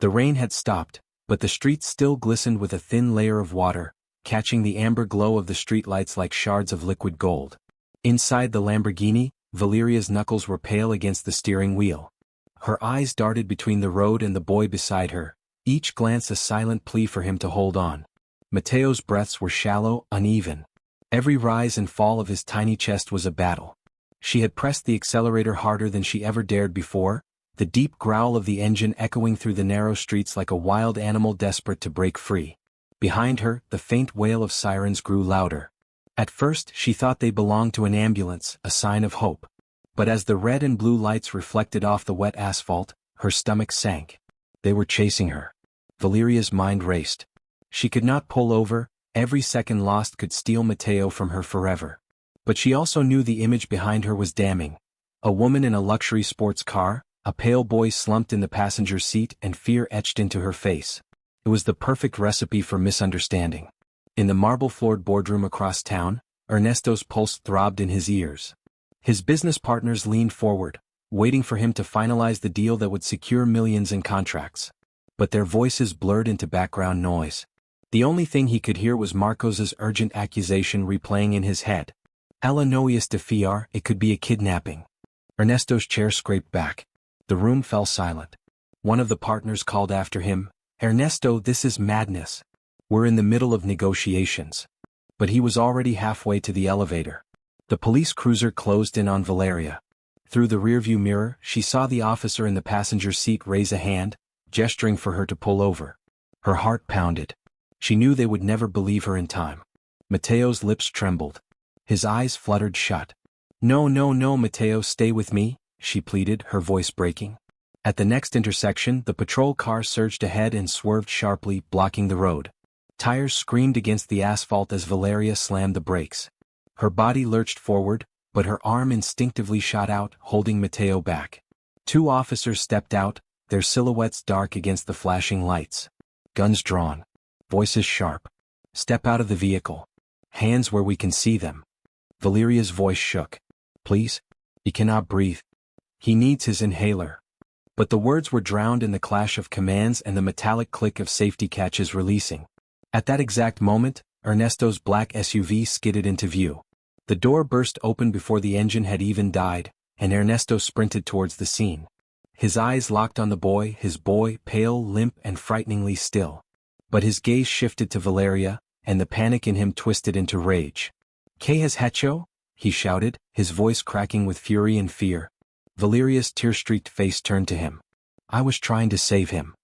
The rain had stopped, but the streets still glistened with a thin layer of water, catching the amber glow of the streetlights like shards of liquid gold. Inside the Lamborghini, Valeria's knuckles were pale against the steering wheel. Her eyes darted between the road and the boy beside her, each glance a silent plea for him to hold on. Matteo's breaths were shallow, uneven. Every rise and fall of his tiny chest was a battle. She had pressed the accelerator harder than she ever dared before, the deep growl of the engine echoing through the narrow streets like a wild animal desperate to break free. Behind her, the faint wail of sirens grew louder. At first, she thought they belonged to an ambulance, a sign of hope. But as the red and blue lights reflected off the wet asphalt, her stomach sank. They were chasing her. Valeria's mind raced. She could not pull over, every second lost could steal Matteo from her forever. But she also knew the image behind her was damning. A woman in a luxury sports car, a pale boy slumped in the passenger seat, and fear etched into her face. It was the perfect recipe for misunderstanding. In the marble-floored boardroom across town, Ernesto's pulse throbbed in his ears. His business partners leaned forward, waiting for him to finalize the deal that would secure millions in contracts. But their voices blurred into background noise. The only thing he could hear was Marcos's urgent accusation replaying in his head. "Ella no es de fiar, it could be a kidnapping." Ernesto's chair scraped back. The room fell silent. One of the partners called after him, "Ernesto, this is madness. We're in the middle of negotiations." But he was already halfway to the elevator. The police cruiser closed in on Valeria. Through the rearview mirror, she saw the officer in the passenger seat raise a hand, gesturing for her to pull over. Her heart pounded. She knew they would never believe her in time. Matteo's lips trembled. His eyes fluttered shut. "No, no, no, Matteo, stay with me," she pleaded, her voice breaking. At the next intersection, the patrol car surged ahead and swerved sharply, blocking the road. Tires screamed against the asphalt as Valeria slammed the brakes. Her body lurched forward, but her arm instinctively shot out, holding Matteo back. Two officers stepped out, their silhouettes dark against the flashing lights. Guns drawn. Voices sharp. "Step out of the vehicle. Hands where we can see them." Valeria's voice shook. "Please? He cannot breathe. He needs his inhaler." But the words were drowned in the clash of commands and the metallic click of safety catches releasing. At that exact moment, Ernesto's black SUV skidded into view. The door burst open before the engine had even died, and Ernesto sprinted towards the scene. His eyes locked on the boy, pale, limp, and frighteningly still. But his gaze shifted to Valeria, and the panic in him twisted into rage. "¿Qué has hecho?" he shouted, his voice cracking with fury and fear. Valeria's tear-streaked face turned to him. "I was trying to save him."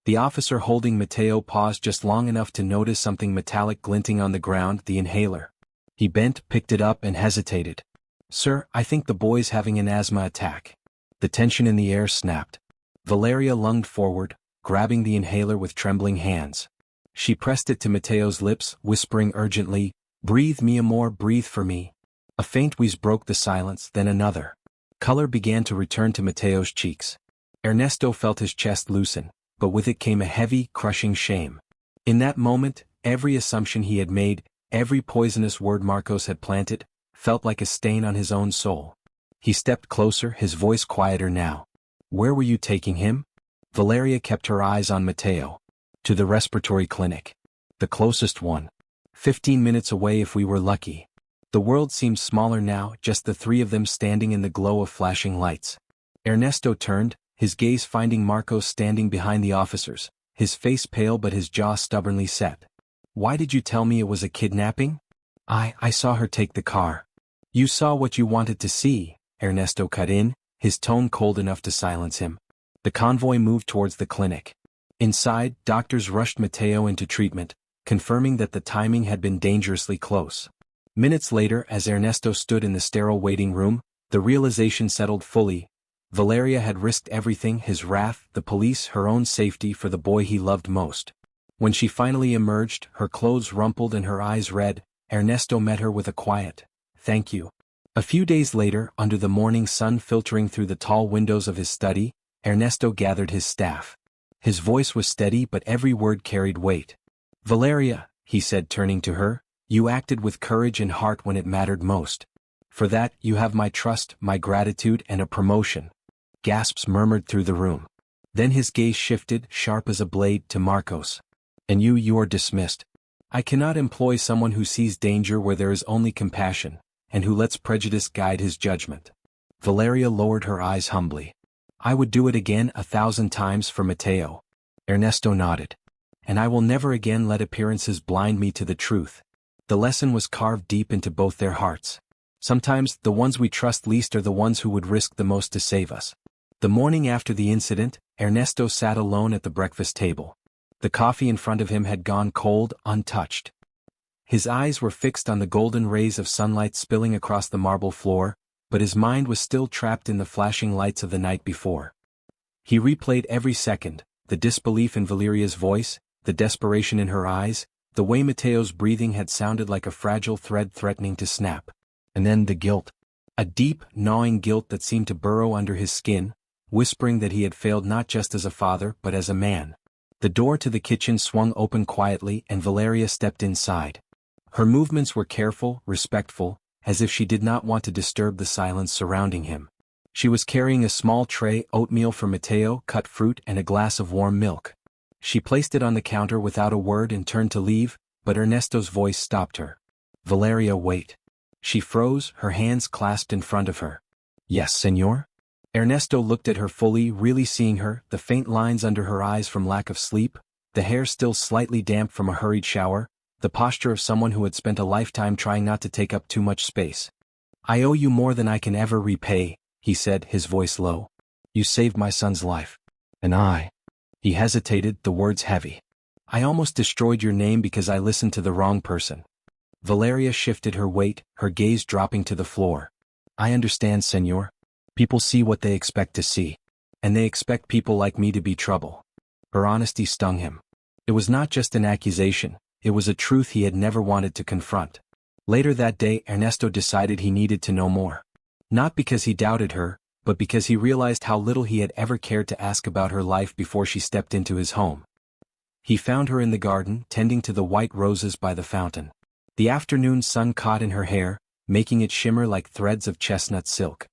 The officer holding Matteo paused just long enough to notice something metallic glinting on the ground, the inhaler. He bent, picked it up, and hesitated. "Sir, I think the boy's having an asthma attack." The tension in the air snapped. Valeria lunged forward, grabbing the inhaler with trembling hands. She pressed it to Matteo's lips, whispering urgently, "Breathe, mi amor, breathe for me." A faint wheeze broke the silence, then another. Color began to return to Matteo's cheeks. Ernesto felt his chest loosen, but with it came a heavy, crushing shame. In that moment, every assumption he had made, every poisonous word Marcos had planted, felt like a stain on his own soul. He stepped closer, his voice quieter now. "Where were you taking him?" Valeria kept her eyes on Matteo. "To the respiratory clinic. The closest one. 15 minutes away if we were lucky." The world seemed smaller now, just the three of them standing in the glow of flashing lights. Ernesto turned, his gaze finding Marcos standing behind the officers, his face pale but his jaw stubbornly set. "Why did you tell me it was a kidnapping?" I saw her take the car." "You saw what you wanted to see," Ernesto cut in, his tone cold enough to silence him. The convoy moved towards the clinic. Inside, doctors rushed Matteo into treatment, confirming that the timing had been dangerously close. Minutes later, as Ernesto stood in the sterile waiting room, the realization settled fully. Valeria had risked everything, his wrath, the police, her own safety for the boy he loved most. When she finally emerged, her clothes rumpled and her eyes red, Ernesto met her with a quiet, "Thank you." A few days later, under the morning sun filtering through the tall windows of his study, Ernesto gathered his staff. His voice was steady but every word carried weight. "Valeria," he said turning to her, "you acted with courage and heart when it mattered most. For that, you have my trust, my gratitude, and a promotion." Gasps murmured through the room. Then his gaze shifted, sharp as a blade, to Marcos. And you are dismissed. I cannot employ someone who sees danger where there is only compassion, and who lets prejudice guide his judgment. Valeria lowered her eyes humbly. I would do it again 1,000 times for Mateo. Ernesto nodded. And I will never again let appearances blind me to the truth. The lesson was carved deep into both their hearts. Sometimes, the ones we trust least are the ones who would risk the most to save us. The morning after the incident, Ernesto sat alone at the breakfast table. The coffee in front of him had gone cold, untouched. His eyes were fixed on the golden rays of sunlight spilling across the marble floor, but his mind was still trapped in the flashing lights of the night before. He replayed every second, the disbelief in Valeria's voice, the desperation in her eyes, the way Mateo's breathing had sounded like a fragile thread threatening to snap. And then the guilt. A deep, gnawing guilt that seemed to burrow under his skin, whispering that he had failed not just as a father but as a man. The door to the kitchen swung open quietly and Valeria stepped inside. Her movements were careful, respectful, as if she did not want to disturb the silence surrounding him. She was carrying a small tray, oatmeal for Mateo, cut fruit, and a glass of warm milk. She placed it on the counter without a word and turned to leave, but Ernesto's voice stopped her. Valeria, wait. She froze, her hands clasped in front of her. Yes, senor? Ernesto looked at her fully, really seeing her, the faint lines under her eyes from lack of sleep, the hair still slightly damp from a hurried shower, the posture of someone who had spent a lifetime trying not to take up too much space. I owe you more than I can ever repay, he said, his voice low. You saved my son's life. And I. He hesitated, the words heavy. I almost destroyed your name because I listened to the wrong person. Valeria shifted her weight, her gaze dropping to the floor. I understand, senor. People see what they expect to see. And they expect people like me to be trouble. Her honesty stung him. It was not just an accusation, it was a truth he had never wanted to confront. Later that day, Ernesto decided he needed to know more. Not because he doubted her, but because he realized how little he had ever cared to ask about her life before she stepped into his home. He found her in the garden, tending to the white roses by the fountain. The afternoon sun caught in her hair, making it shimmer like threads of chestnut silk.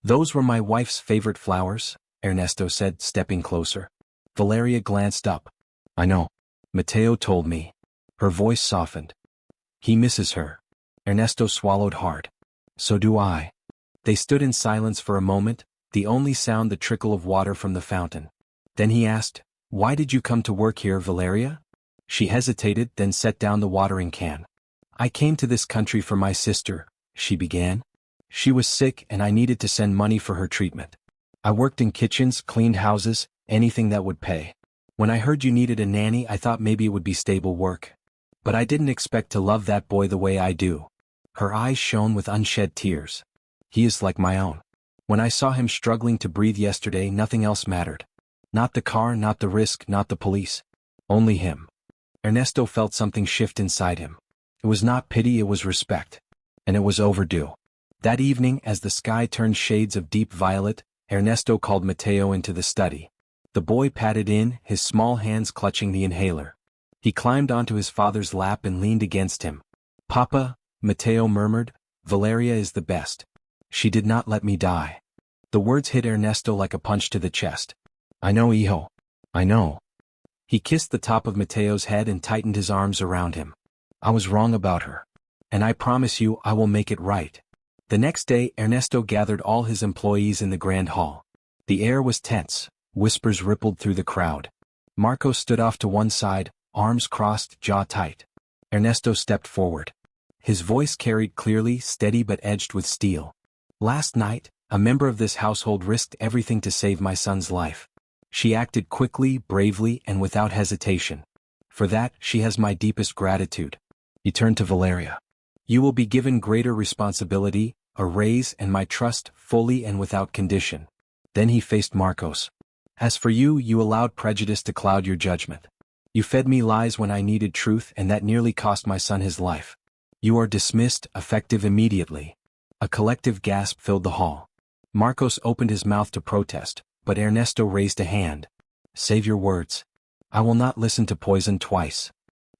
Those were my wife's favorite flowers, Ernesto said, stepping closer. Valeria glanced up. I know. Mateo told me. Her voice softened. He misses her. Ernesto swallowed hard. So do I. They stood in silence for a moment, the only sound the trickle of water from the fountain. Then he asked, Why did you come to work here, Valeria? She hesitated, then set down the watering can. I came to this country for my sister, she began. She was sick and I needed to send money for her treatment. I worked in kitchens, cleaned houses, anything that would pay. When I heard you needed a nanny, I thought maybe it would be stable work. But I didn't expect to love that boy the way I do. Her eyes shone with unshed tears. He is like my own. When I saw him struggling to breathe yesterday, nothing else mattered. Not the car, not the risk, not the police. Only him. Ernesto felt something shift inside him. It was not pity, it was respect. And it was overdue. That evening, as the sky turned shades of deep violet, Ernesto called Mateo into the study. The boy padded in, his small hands clutching the inhaler. He climbed onto his father's lap and leaned against him. Papa, Mateo murmured, Valeria is the best. She did not let me die. The words hit Ernesto like a punch to the chest. I know, hijo. I know. He kissed the top of Mateo's head and tightened his arms around him. I was wrong about her. And I promise you I will make it right. The next day, Ernesto gathered all his employees in the grand hall. The air was tense, whispers rippled through the crowd. Marcos stood off to one side, arms crossed, jaw tight. Ernesto stepped forward. His voice carried clearly, steady but edged with steel. Last night, a member of this household risked everything to save my son's life. She acted quickly, bravely, and without hesitation. For that, she has my deepest gratitude. He turned to Valeria. You will be given greater responsibility, a raise, and my trust, fully and without condition. Then he faced Marcos. As for you, you allowed prejudice to cloud your judgment. You fed me lies when I needed truth, and that nearly cost my son his life. You are dismissed, effective immediately. A collective gasp filled the hall. Marcos opened his mouth to protest, but Ernesto raised a hand. Save your words. I will not listen to poison twice.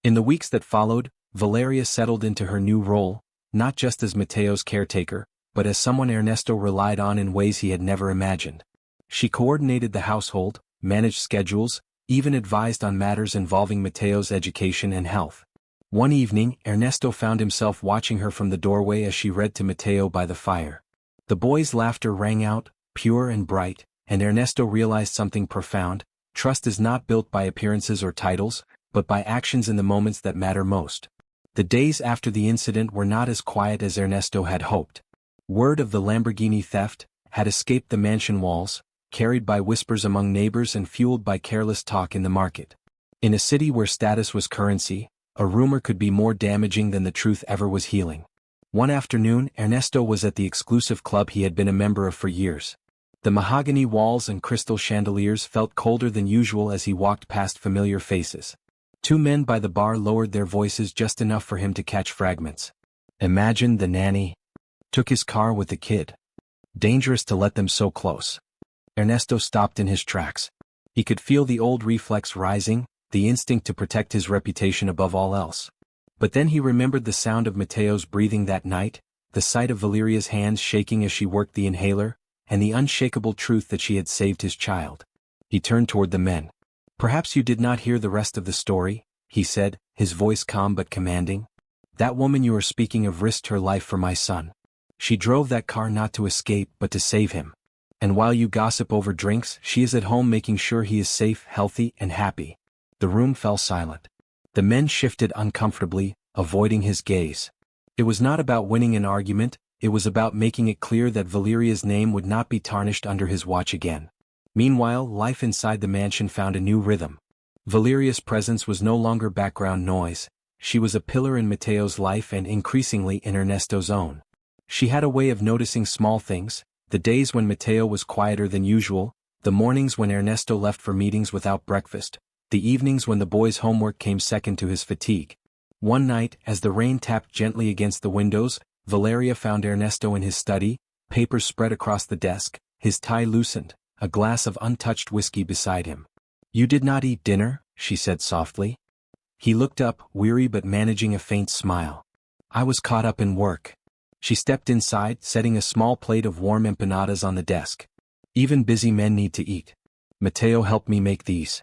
In the weeks that followed, Valeria settled into her new role, not just as Mateo's caretaker, but as someone Ernesto relied on in ways he had never imagined. She coordinated the household, managed schedules, even advised on matters involving Mateo's education and health. One evening, Ernesto found himself watching her from the doorway as she read to Mateo by the fire. The boy's laughter rang out, pure and bright, and Ernesto realized something profound: trust is not built by appearances or titles, but by actions in the moments that matter most. The days after the incident were not as quiet as Ernesto had hoped. Word of the Lamborghini theft had escaped the mansion walls, carried by whispers among neighbors and fueled by careless talk in the market. In a city where status was currency, a rumor could be more damaging than the truth ever was healing. One afternoon, Ernesto was at the exclusive club he had been a member of for years. The mahogany walls and crystal chandeliers felt colder than usual as he walked past familiar faces. Two men by the bar lowered their voices just enough for him to catch fragments. Imagine the nanny took his car with the kid. Dangerous to let them so close. Ernesto stopped in his tracks. He could feel the old reflex rising, the instinct to protect his reputation above all else. But then he remembered the sound of Mateo's breathing that night, the sight of Valeria's hands shaking as she worked the inhaler, and the unshakable truth that she had saved his child. He turned toward the men. "Perhaps you did not hear the rest of the story," he said, his voice calm but commanding. "That woman you are speaking of risked her life for my son. She drove that car not to escape but to save him. And while you gossip over drinks, she is at home making sure he is safe, healthy, and happy." The room fell silent. The men shifted uncomfortably, avoiding his gaze. It was not about winning an argument, it was about making it clear that Valeria's name would not be tarnished under his watch again. Meanwhile, life inside the mansion found a new rhythm. Valeria's presence was no longer background noise. She was a pillar in Mateo's life and increasingly in Ernesto's own. She had a way of noticing small things: the days when Mateo was quieter than usual, the mornings when Ernesto left for meetings without breakfast, the evenings when the boy's homework came second to his fatigue. One night, as the rain tapped gently against the windows, Valeria found Ernesto in his study, papers spread across the desk, his tie loosened, a glass of untouched whiskey beside him. "You did not eat dinner?" she said softly. He looked up, weary but managing a faint smile. "I was caught up in work." She stepped inside, setting a small plate of warm empanadas on the desk. "Even busy men need to eat. Mateo helped me make these."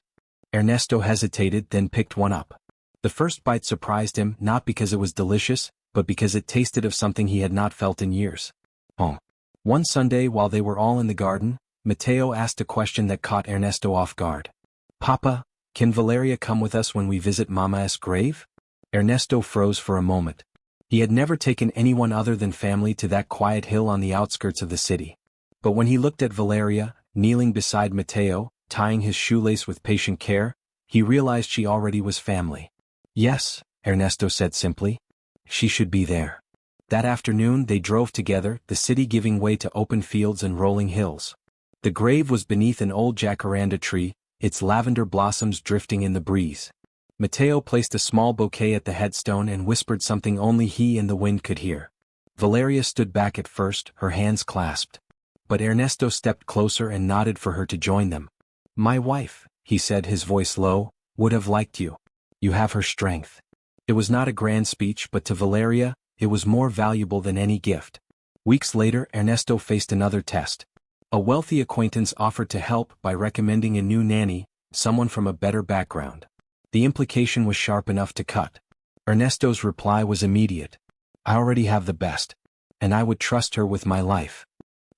Ernesto hesitated, then picked one up. The first bite surprised him, not because it was delicious, but because it tasted of something he had not felt in years: home. One Sunday while they were all in the garden, Mateo asked a question that caught Ernesto off guard. "Papa, can Valeria come with us when we visit Mama's grave?" Ernesto froze for a moment. He had never taken anyone other than family to that quiet hill on the outskirts of the city. But when he looked at Valeria, kneeling beside Mateo, tying his shoelace with patient care, he realized she already was family. "Yes," Ernesto said simply. "She should be there." That afternoon they drove together, the city giving way to open fields and rolling hills. The grave was beneath an old jacaranda tree, its lavender blossoms drifting in the breeze. Mateo placed a small bouquet at the headstone and whispered something only he and the wind could hear. Valeria stood back at first, her hands clasped. But Ernesto stepped closer and nodded for her to join them. "My wife," he said, his voice low, "would have liked you. You have her strength." It was not a grand speech, but to Valeria, it was more valuable than any gift. Weeks later, Ernesto faced another test. A wealthy acquaintance offered to help by recommending a new nanny, someone from a better background. The implication was sharp enough to cut. Ernesto's reply was immediate: "I already have the best, and I would trust her with my life."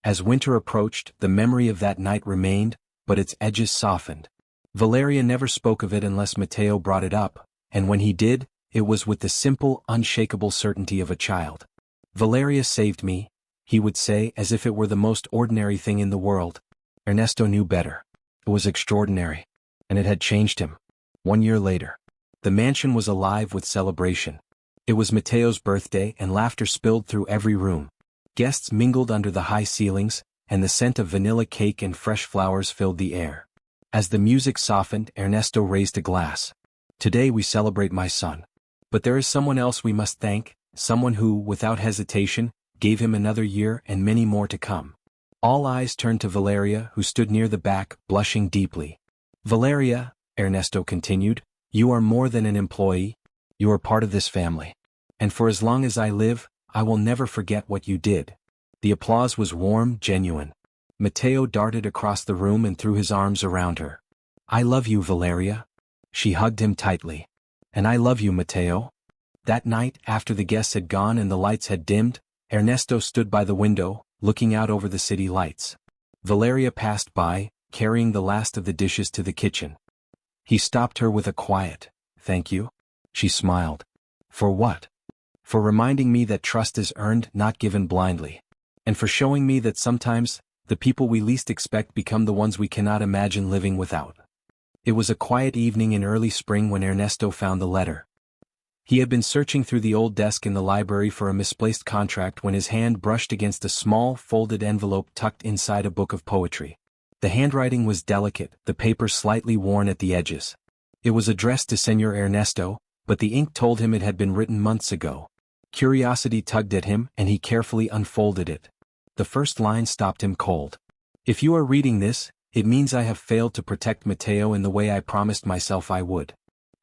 As winter approached, the memory of that night remained, but its edges softened. Valeria never spoke of it unless Mateo brought it up, and when he did, it was with the simple, unshakable certainty of a child. "Valeria saved me," he would say, as if it were the most ordinary thing in the world. Ernesto knew better. It was extraordinary, and it had changed him. 1 year later, the mansion was alive with celebration. It was Mateo's birthday, and laughter spilled through every room. Guests mingled under the high ceilings, and the scent of vanilla cake and fresh flowers filled the air. As the music softened, Ernesto raised a glass. "Today we celebrate my son. But there is someone else we must thank, someone who, without hesitation, gave him another year and many more to come." All eyes turned to Valeria, who stood near the back, blushing deeply. "Valeria," Ernesto continued, "you are more than an employee. You are part of this family. And for as long as I live, I will never forget what you did." The applause was warm, genuine. Mateo darted across the room and threw his arms around her. I love you, Valeria. She hugged him tightly. And I love you, Matteo. That night, after the guests had gone and the lights had dimmed, Ernesto stood by the window, looking out over the city lights. Valeria passed by, carrying the last of the dishes to the kitchen. He stopped her with a quiet, "Thank you." She smiled. "For what?" "For reminding me that trust is earned, not given blindly. And for showing me that sometimes, the people we least expect become the ones we cannot imagine living without." It was a quiet evening in early spring when Ernesto found the letter. He had been searching through the old desk in the library for a misplaced contract when his hand brushed against a small, folded envelope tucked inside a book of poetry. The handwriting was delicate, the paper slightly worn at the edges. It was addressed to Señor Ernesto, but the ink told him it had been written months ago. Curiosity tugged at him, and he carefully unfolded it. The first line stopped him cold. "If you are reading this, it means I have failed to protect Matteo in the way I promised myself I would."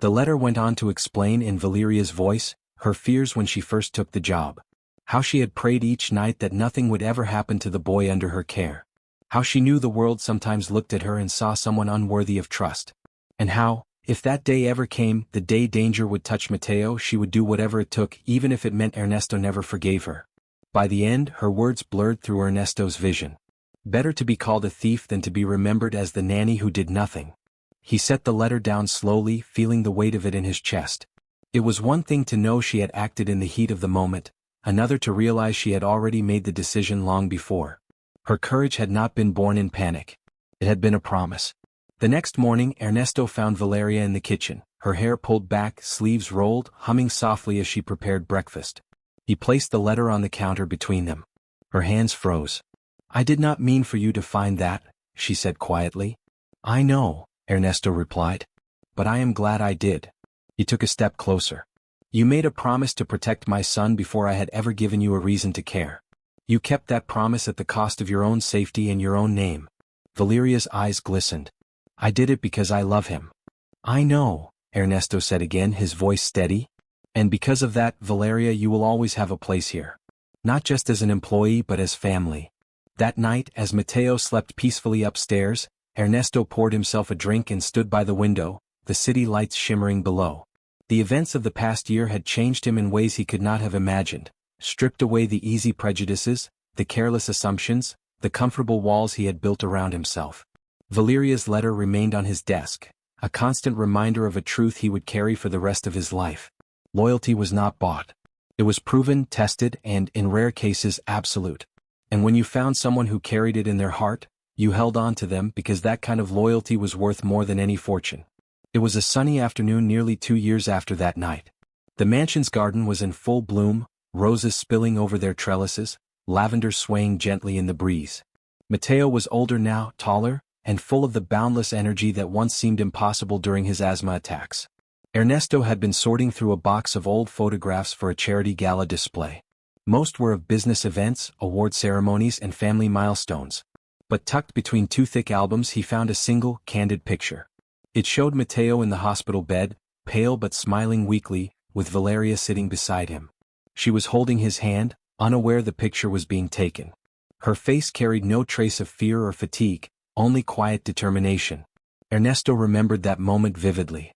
The letter went on to explain in Valeria's voice, her fears when she first took the job. How she had prayed each night that nothing would ever happen to the boy under her care. How she knew the world sometimes looked at her and saw someone unworthy of trust. And how, if that day ever came, the day danger would touch Matteo, she would do whatever it took, even if it meant Ernesto never forgave her. By the end, her words blurred through Ernesto's vision. Better to be called a thief than to be remembered as the nanny who did nothing. He set the letter down slowly, feeling the weight of it in his chest. It was one thing to know she had acted in the heat of the moment, another to realize she had already made the decision long before. Her courage had not been born in panic. It had been a promise. The next morning, Ernesto found Valeria in the kitchen, her hair pulled back, sleeves rolled, humming softly as she prepared breakfast. He placed the letter on the counter between them. Her hands froze. "I did not mean for you to find that," she said quietly. "I know," Ernesto replied. "But I am glad I did." He took a step closer. "You made a promise to protect my son before I had ever given you a reason to care. You kept that promise at the cost of your own safety and your own name." Valeria's eyes glistened. "I did it because I love him." "I know," Ernesto said again, his voice steady. "And because of that, Valeria, you will always have a place here. Not just as an employee but as family." That night, as Matteo slept peacefully upstairs, Ernesto poured himself a drink and stood by the window, the city lights shimmering below. The events of the past year had changed him in ways he could not have imagined, stripped away the easy prejudices, the careless assumptions, the comfortable walls he had built around himself. Valeria's letter remained on his desk, a constant reminder of a truth he would carry for the rest of his life. Loyalty was not bought. It was proven, tested, and, in rare cases, absolute. And when you found someone who carried it in their heart, you held on to them because that kind of loyalty was worth more than any fortune. It was a sunny afternoon nearly 2 years after that night. The mansion's garden was in full bloom, roses spilling over their trellises, lavender swaying gently in the breeze. Matteo was older now, taller, and full of the boundless energy that once seemed impossible during his asthma attacks. Ernesto had been sorting through a box of old photographs for a charity gala display. Most were of business events, award ceremonies, and family milestones. But tucked between 2 thick albums he found a single, candid picture. It showed Matteo in the hospital bed, pale but smiling weakly, with Valeria sitting beside him. She was holding his hand, unaware the picture was being taken. Her face carried no trace of fear or fatigue, only quiet determination. Ernesto remembered that moment vividly.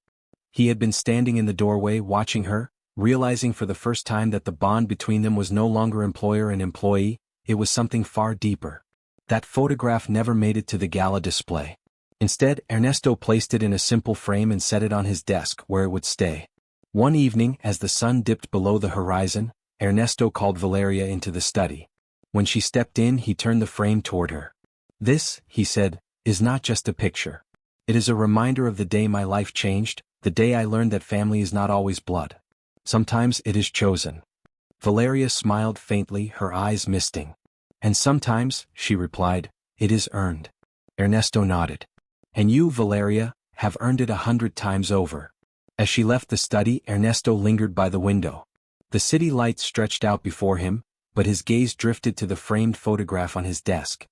He had been standing in the doorway watching her, realizing for the first time that the bond between them was no longer employer and employee, it was something far deeper. That photograph never made it to the gala display. Instead, Ernesto placed it in a simple frame and set it on his desk where it would stay. One evening, as the sun dipped below the horizon, Ernesto called Valeria into the study. When she stepped in, he turned the frame toward her. "This," he said, "is not just a picture. It is a reminder of the day my life changed, the day I learned that family is not always blood. Sometimes it is chosen." Valeria smiled faintly, her eyes misting. "And sometimes," she replied, "it is earned." Ernesto nodded. "And you, Valeria, have earned it 100 times over." As she left the study, Ernesto lingered by the window. The city lights stretched out before him, but his gaze drifted to the framed photograph on his desk.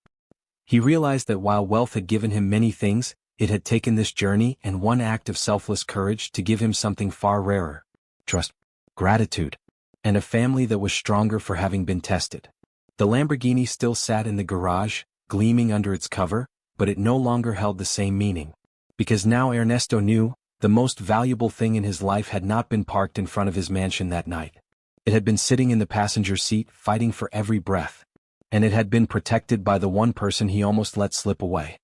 He realized that while wealth had given him many things, it had taken this journey and one act of selfless courage to give him something far rarer: trust, gratitude, and a family that was stronger for having been tested. The Lamborghini still sat in the garage, gleaming under its cover, but it no longer held the same meaning. Because now Ernesto knew, the most valuable thing in his life had not been parked in front of his mansion that night. It had been sitting in the passenger seat, fighting for every breath. And it had been protected by the one person he almost let slip away.